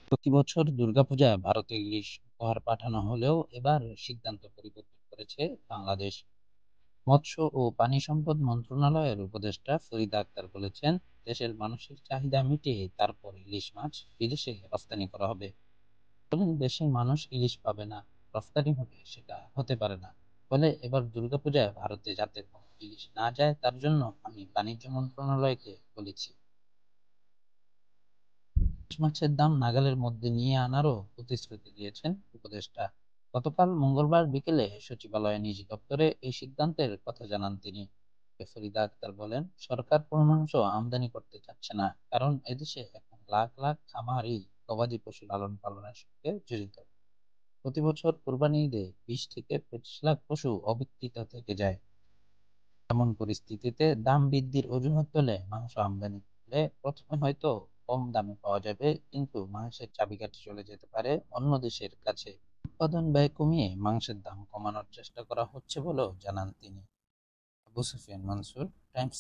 প্রতি বছর দুর্গাপূজায় ভারতে ইলিশ উপহার পাঠানো হলেও এবার সিদ্ধান্ত পরিবর্তন করেছে বাংলাদেশ। মৎস্য ও পানি সম্পদ মন্ত্রণালয়ের উপদেষ্টা ফরিদা আক্তার বলেছেন, দেশের মানুষের চাহিদা মিটিয়ে তারপর ইলিশ মাছ বিদেশে রফতানি করা হবে। বলেন, দেশের মানুষ ইলিশ পাবে না, রফতানি হবে সেটা হতে পারে না। ফলে এবার দুর্গাপূজায় ভারতে যাতে কোনো ইলিশ না যায় তার জন্য আমি বাণিজ্য মন্ত্রণালয়কে বলেছি। ইলিশ মাছের দাম নাগালের মধ্যে নিয়ে আনারও প্রতিশ্রুতি দিয়েছেন উপদেষ্টা। গতকাল মঙ্গলবার বিকেলে সচিবালয়ে নিজ দপ্তরে এই সিদ্ধান্তের কথা জানান তিনি। ফরিদা আক্তার বলেন, সরকার কোনো মাংস আমদানি করতে চাচ্ছে না, কারণ এদেশে এখন লাখ লাখ খামারি গবাদি পশু লালন পালনের সঙ্গে জড়িত। প্রতি বছর কোরবানি ঈদে 20 থেকে 25 লাখ পশু অবিক্রিত থেকে যায়। এমন পরিস্থিতিতে দাম বৃদ্ধির অজুহাত তুলে মাংস আমদানি করলে প্রথমে হয়তো কম দামে পাওয়া যাবে, কিন্তু মাংসের চাবিকাঠি চলে যেতে পারে অন্য দেশের কাছে। উৎপাদন ব্যয় কমিয়ে মাংসের দাম কমানোর চেষ্টা করা হচ্ছে বলেও জানান তিনি। আবু সুফিয়ান মানসুর, টাইমস।